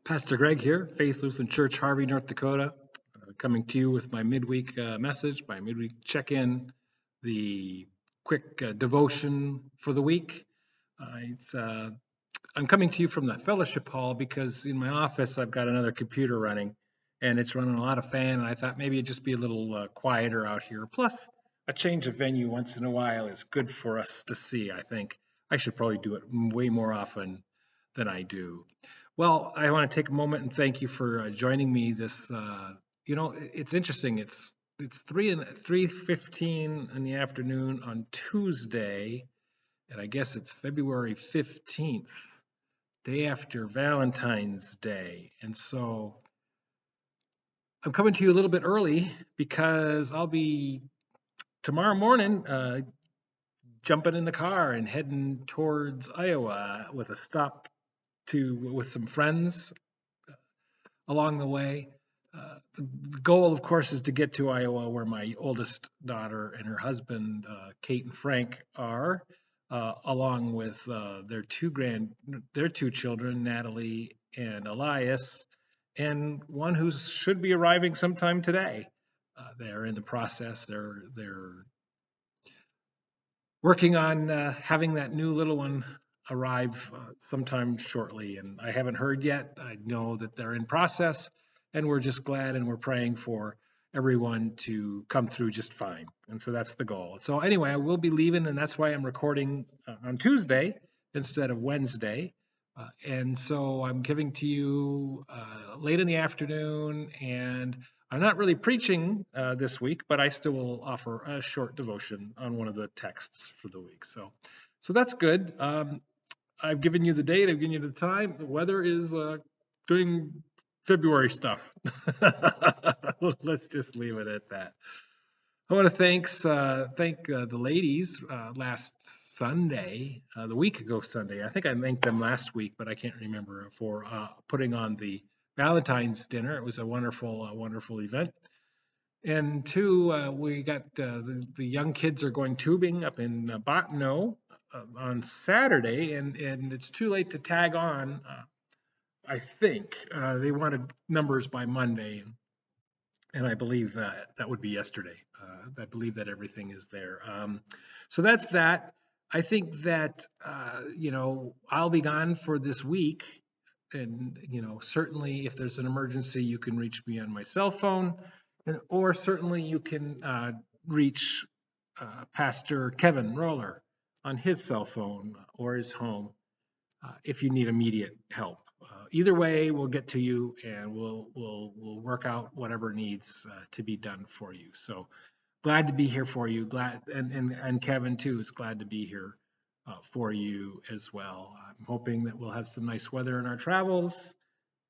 Pastor Greg here, Faith Lutheran Church, Harvey, North Dakota, coming to you with my midweek message, my midweek check-in, the quick devotion for the week. I'm coming to you from the fellowship hall because in my office I've got another computer running and it's running a lot of fan, and I thought maybe it'd just be a little quieter out here. Plus, a change of venue once in a while is good for us to see, I think. I should probably do it way more often than I do. Well, I want to take a moment and thank you for joining me this. It's interesting. It's 3:15 in the afternoon on Tuesday, and I guess it's February 15th, day after Valentine's Day. And so I'm coming to you a little bit early because I'll be tomorrow morning jumping in the car and heading towards Iowa with a stop with some friends along the way. The goal, of course, is to get to Iowa, where my oldest daughter and her husband, Kate and Frank, are, along with their two children, Natalie and Elias, and one who should be arriving sometime today. They're in the process. They're working on having that new little one arrive sometime shortly, and I haven't heard yet. I know that they're in process, and we're just glad and we're praying for everyone to come through just fine. And so that's the goal. So anyway, I will be leaving, and that's why I'm recording on Tuesday instead of Wednesday. And so I'm giving to you late in the afternoon, and I'm not really preaching this week, but I still will offer a short devotion on one of the texts for the week. So that's good. I've given you the date, I've given you the time. The weather is doing February stuff. Let's just leave it at that. I want to thank the ladies last Sunday, the week ago Sunday. I think I thanked them last week, but I can't remember, for putting on the Valentine's dinner. It was a wonderful event. And two, we got the young kids are going tubing up in Bottineau on Saturday, and it's too late to tag on. I think they wanted numbers by Monday, and I believe that would be yesterday. I believe that everything is there. So that's that. I think that I'll be gone for this week, and certainly if there's an emergency, you can reach me on my cell phone, or certainly you can reach Pastor Kevin Roller on his cell phone or his home if you need immediate help. Either way, we'll get to you, and we'll work out whatever needs to be done for you. So glad to be here for you. Glad, and Kevin too is glad to be here for you as well. I'm hoping that we'll have some nice weather in our travels,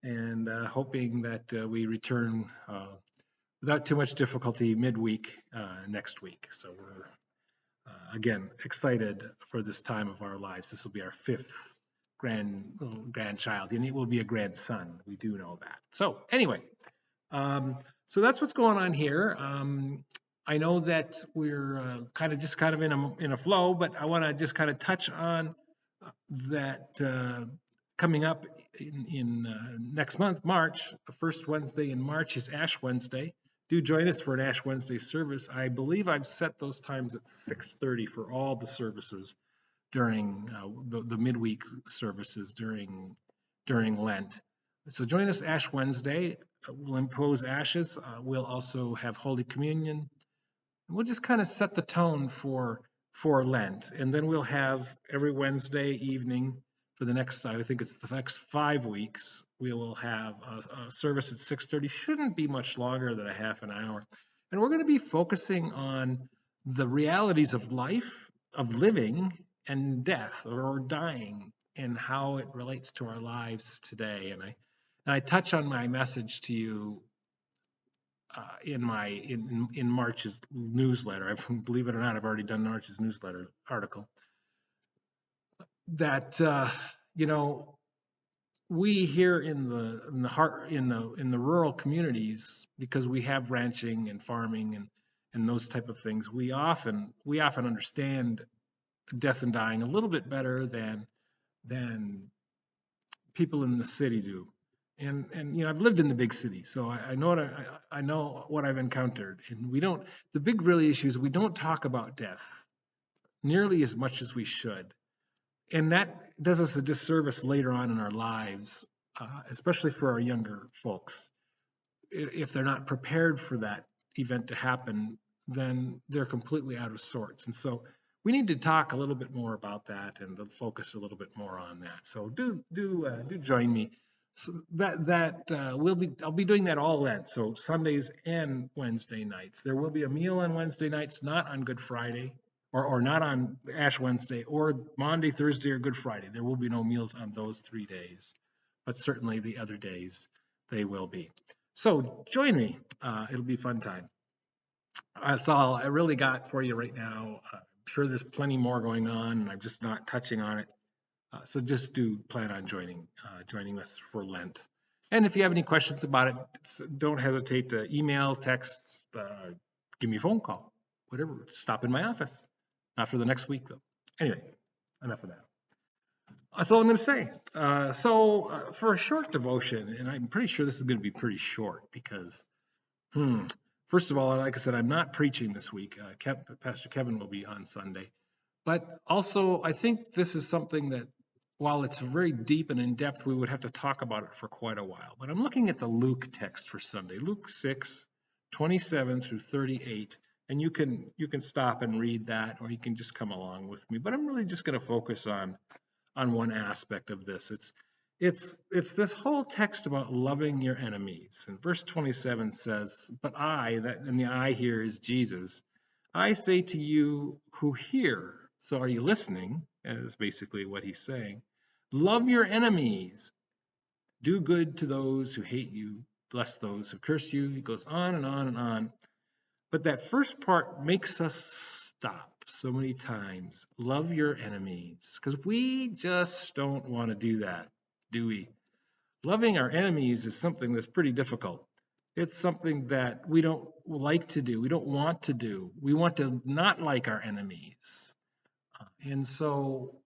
and hoping that we return without too much difficulty midweek next week. So we're again excited for this time of our lives. This will be our fifth grandchild, and it will be a grandson. We do know that. So anyway, so that's what's going on here. I know that we're kind of in a flow, but I want to just kind of touch on that coming up in next month, March. The first Wednesday in March is Ash Wednesday. Do join us for an Ash Wednesday service. I believe I've set those times at 6:30 for all the services during the midweek services during Lent. So join us Ash Wednesday. We'll impose ashes. We'll also have Holy Communion. And we'll just kind of set the tone for Lent. And then we'll have every Wednesday evening for the next, I think it's the next 5 weeks, we will have a service at 6:30. Shouldn't be much longer than a half an hour. And we're going to be focusing on the realities of life, of living, and death or dying, and how it relates to our lives today. And I touch on my message to you in March's newsletter. Believe it or not, I've already done March's newsletter article. That we here in the rural communities, because we have ranching and farming and those type of things, we often understand death and dying a little bit better than people in the city do. And I've lived in the big city, so I know I know what I've encountered. And we don't. The big really issue is we don't talk about death nearly as much as we should, and that does us a disservice later on in our lives, especially for our younger folks. If they're not prepared for that event to happen, then they're completely out of sorts. And so we need to talk a little bit more about that and focus a little bit more on that. So do join me. So I'll be doing that all Lent. So Sundays and Wednesday nights. There will be a meal on Wednesday nights, not on Good Friday, or not on Ash Wednesday, or Monday, Thursday, or Good Friday. There will be no meals on those 3 days, but certainly the other days they will be. So join me. It'll be a fun time. That's all I really got for you right now. I'm sure there's plenty more going on, and I'm just not touching on it. So just do plan on joining us for Lent. And if you have any questions about it, don't hesitate to email, text, give me a phone call, whatever. Stop in my office. Not for the next week, though. Anyway, enough of that. That's all I'm going to say. For a short devotion, and I'm pretty sure this is going to be pretty short because, first of all, like I said, I'm not preaching this week. Pastor Kevin will be on Sunday. But also, I think this is something that, while it's very deep and in depth, we would have to talk about it for quite a while. But I'm looking at the Luke text for Sunday, Luke 6:27 through 38. And you can stop and read that, or you can just come along with me. But I'm really just going to focus on one aspect of this. It's this whole text about loving your enemies. And verse 27 says, "But and the I here is Jesus, I say to you who hear," so are you listening? Is basically what he's saying. "Love your enemies, do good to those who hate you, bless those who curse you." He goes on and on and on. But that first part makes us stop so many times. Love your enemies, because we just don't want to do that, do we? Loving our enemies is something that's pretty difficult. It's something that we don't like to do. We don't want to do. We want to not like our enemies. And so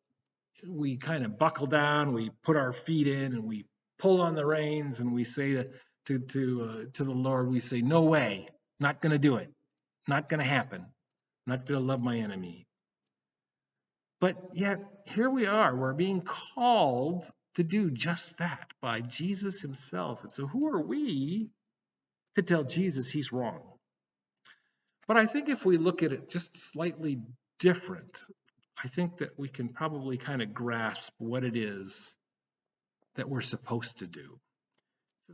we kind of buckle down, we put our feet in, and we pull on the reins, and we say to the Lord, we say, "No way, not going to do it, not going to happen, not going to love my enemy." But yet here we are, we're being called to do just that by Jesus himself. And so who are we to tell Jesus he's wrong? But I think if we look at it just slightly different, I think that we can probably kind of grasp what it is that we're supposed to do.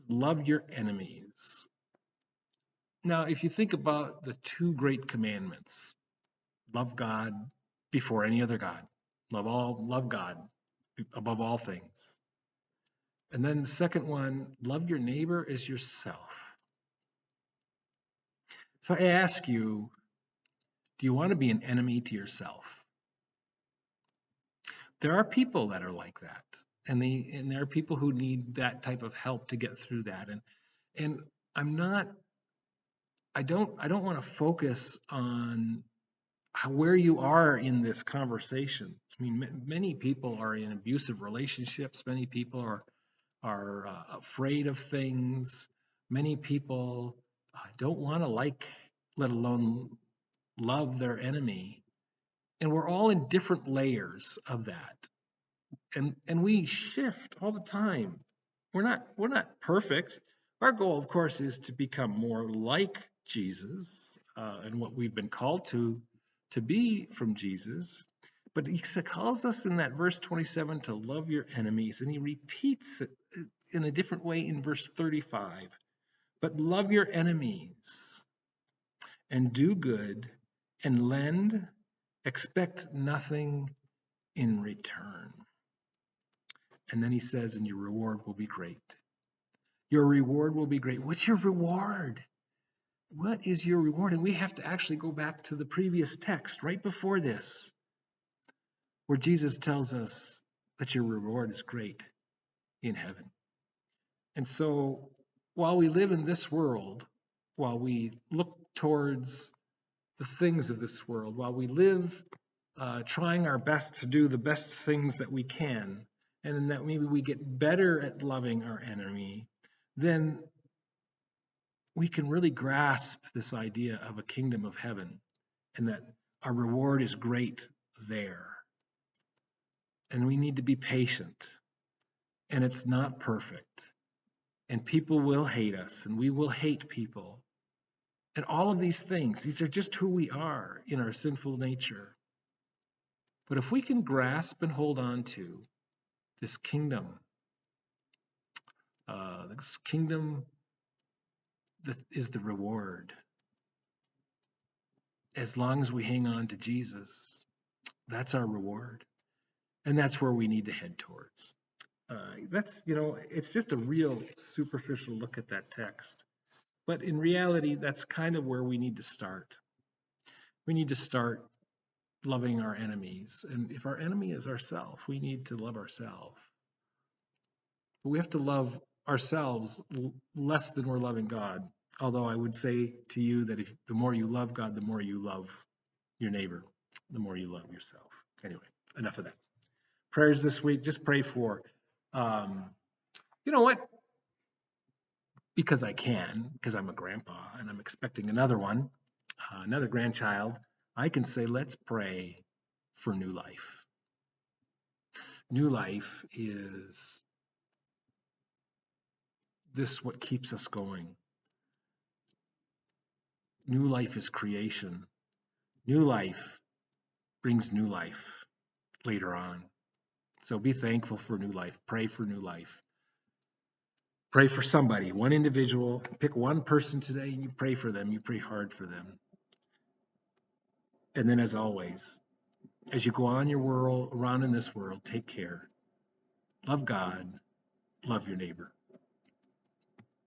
Love your enemies. Now, if you think about the two great commandments, love God before any other God, love God above all things. And then the second one, love your neighbor as yourself. So I ask you, do you want to be an enemy to yourself? There are people that are like that, and there are people who need that type of help to get through that. And I don't want to focus on where you are in this conversation. I mean, many people are in abusive relationships. Many people are afraid of things. Many people don't want to like, let alone love their enemy. And we're all in different layers of that. And we shift all the time. We're not perfect. Our goal, of course, is to become more like Jesus and what we've been called to be from Jesus. But he calls us in that verse 27 to love your enemies, and he repeats it in a different way in verse 35. But love your enemies and do good and lend, expect nothing in return. And then he says, and your reward will be great. Your reward will be great. What's your reward? What is your reward? And we have to actually go back to the previous text right before this, where Jesus tells us that your reward is great in heaven. And so while we live in this world, while we look towards the things of this world, while we live trying our best to do the best things that we can, and that maybe we get better at loving our enemy, then we can really grasp this idea of a kingdom of heaven and that our reward is great there. And we need to be patient. And it's not perfect. And people will hate us, and we will hate people. And all of these things, these are just who we are in our sinful nature. But if we can grasp and hold on to this kingdom that is the reward, as long as we hang on to Jesus, that's our reward. And that's where we need to head towards. It's just a real superficial look at that text. But in reality, that's kind of where we need to start. We need to start loving our enemies. And if our enemy is ourselves, we need to love ourselves. But we have to love ourselves less than we're loving God. Although I would say to you that the more you love God, the more you love your neighbor, the more you love yourself. Anyway, enough of that. Prayers this week, just pray for, you know what? Because I can, because I'm a grandpa and I'm expecting another one, another grandchild, I can say, let's pray for new life. New life is this what keeps us going. New life is creation. New life brings new life later on. So be thankful for new life. Pray for new life. Pray for somebody, one individual. Pick one person today and you pray for them. You pray hard for them. And then as always, as you go on your world, around in this world, take care. Love God. Love your neighbor.